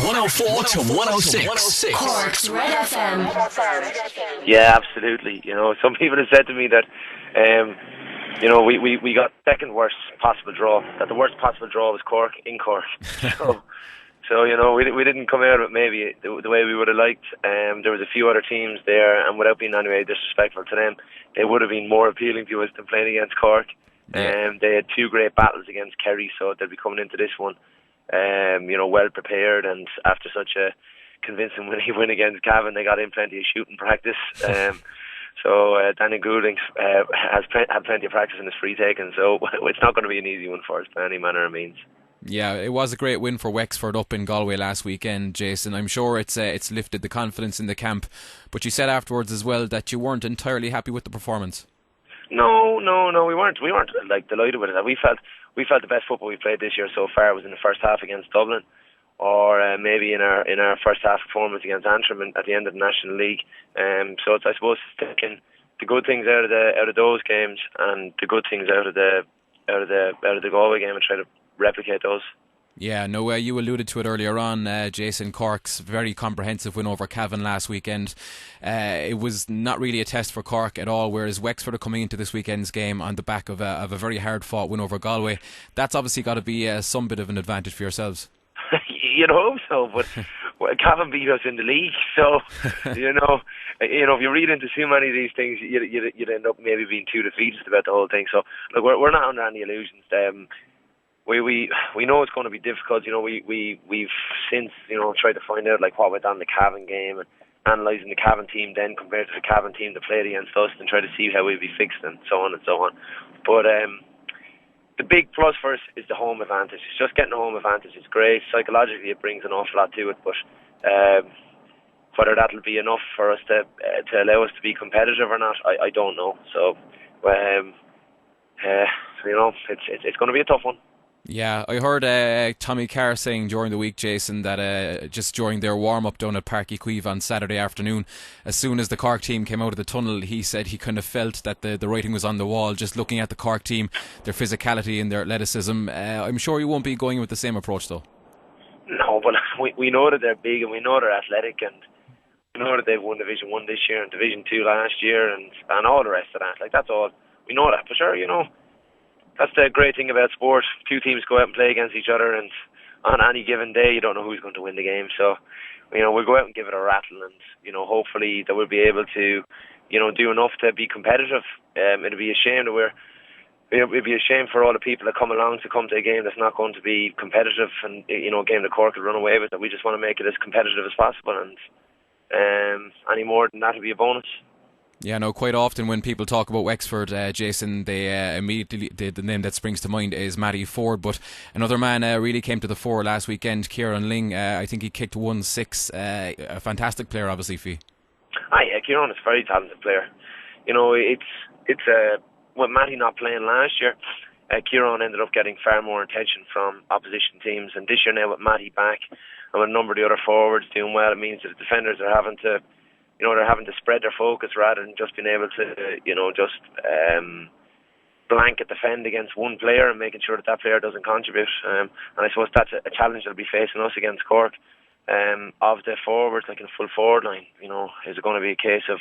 104 to 106. Cork's Red FM. Yeah, absolutely. Some people have said to me that, we got second worst possible draw. That the worst possible draw was Cork in Cork. So we didn't come out of it maybe the way we would have liked. There was a few other teams there, and without being anyway disrespectful to them, they would have been more appealing to us than playing against Cork. Yeah. They had two great battles against Kerry, so they'll be coming into this one, well prepared. And after such a convincing win against Cavan, they got in plenty of shooting practice. So Danny Goulding has had plenty of practice in his free taking, so it's not going to be an easy one for us by any manner of means. Yeah, it was a great win for Wexford up in Galway last weekend, Jason. I'm sure it's lifted the confidence in the camp. But you said afterwards as well that you weren't entirely happy with the performance. No, we weren't. We weren't delighted with it. We felt the best football we played this year so far was in the first half against Dublin, or maybe in our first half performance against Antrim at the end of the National League. So it's, I suppose, taking the good things out of those games and the good things out of the Galway game and try to replicate those. Yeah, no, you alluded to it earlier on, Jason. Cork's very comprehensive win over Cavan last weekend. It was not really a test for Cork at all, whereas Wexford are coming into this weekend's game on the back of a very hard-fought win over Galway. That's obviously got to be some bit of an advantage for yourselves. You'd hope so, but Cavan beat us in the league, so if you read into too many of these things, you'd end up maybe being too defeatist about the whole thing. So look, we're not under any illusions. We know it's going to be difficult. We've since tried to find out like what went on in the Cavan game and analysing the Cavan team then compared to the Cavan team that played against us and try to see how we'd be fixed and so on and so on. But the big plus for us is the home advantage. It's just getting the home advantage. It's great. Psychologically, it brings an awful lot to it, but whether that'll be enough for us to allow us to be competitive or not, I don't know. So, it's going to be a tough one. Yeah, I heard Tommy Carr saying during the week, Jason, that just during their warm-up down at Park Equive on Saturday afternoon, as soon as the Cork team came out of the tunnel, he said he kind of felt that the writing was on the wall, just looking at the Cork team, their physicality and their athleticism. I'm sure you won't be going with the same approach, though. No, but we know that they're big and we know they're athletic, and we know that they've won Division 1 this year and Division 2 last year and all the rest of that. Like, that's all. We know that, for sure, That's the great thing about sport. Two teams go out and play against each other, and on any given day, you don't know who's going to win the game. So, we'll go out and give it a rattle, and hopefully that we'll be able to, do enough to be competitive. It'd be a shame it'd be a shame for all the people that come along to come to a game that's not going to be competitive, and a game that Cork could run away with. That we just want to make it as competitive as possible, and any more than that would be a bonus. Yeah, no, quite often when people talk about Wexford, Jason, they immediately, the name that springs to mind is Matty Ford, but another man really came to the fore last weekend, Kieran Ling. I think he kicked 1-6, a fantastic player obviously, Fee. Yeah, Kieran is a very talented player. It's with Matty not playing last year, Kieran ended up getting far more attention from opposition teams, and this year now with Matty back and with a number of the other forwards doing well, it means that the defenders are having to spread their focus rather than just being able to, blanket defend against one player and making sure that player doesn't contribute. And I suppose that's a challenge that'll be facing us against Cork. Of the forwards, like in a full forward line, is it going to be a case of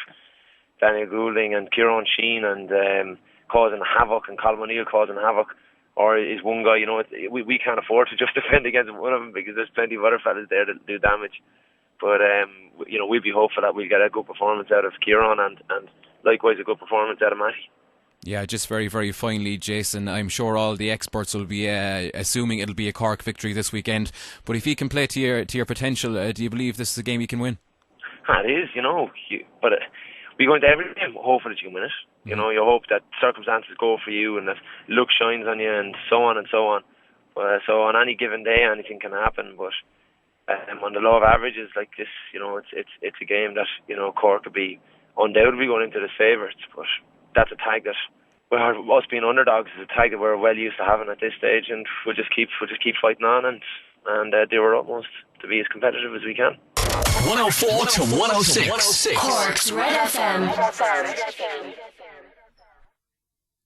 Daniel Goulding and Kieran Sheen and causing havoc and Colm O'Neill causing havoc? Or is one guy, we can't afford to just defend against one of them because there's plenty of other fellas there that do damage. But, we'd be hopeful that we'll get a good performance out of Kieran and likewise a good performance out of Matty. Yeah, just very, very finally, Jason, I'm sure all the experts will be assuming it'll be a Cork victory this weekend. But if he can play to your potential, do you believe this is a game you can win? It is, but we go into every game hopeful that you can win it. You hope that circumstances go for you and that luck shines on you and so on and so on. So on any given day, anything can happen, but on the law of averages like this, it's a game that Cork could be undoubtedly going into the favourites, but that's a tag that, us being underdogs, is a tag that we're well used to having at this stage, and we'll just keep fighting on and do our utmost to be as competitive as we can. 104 to 106. Cork's Red FM.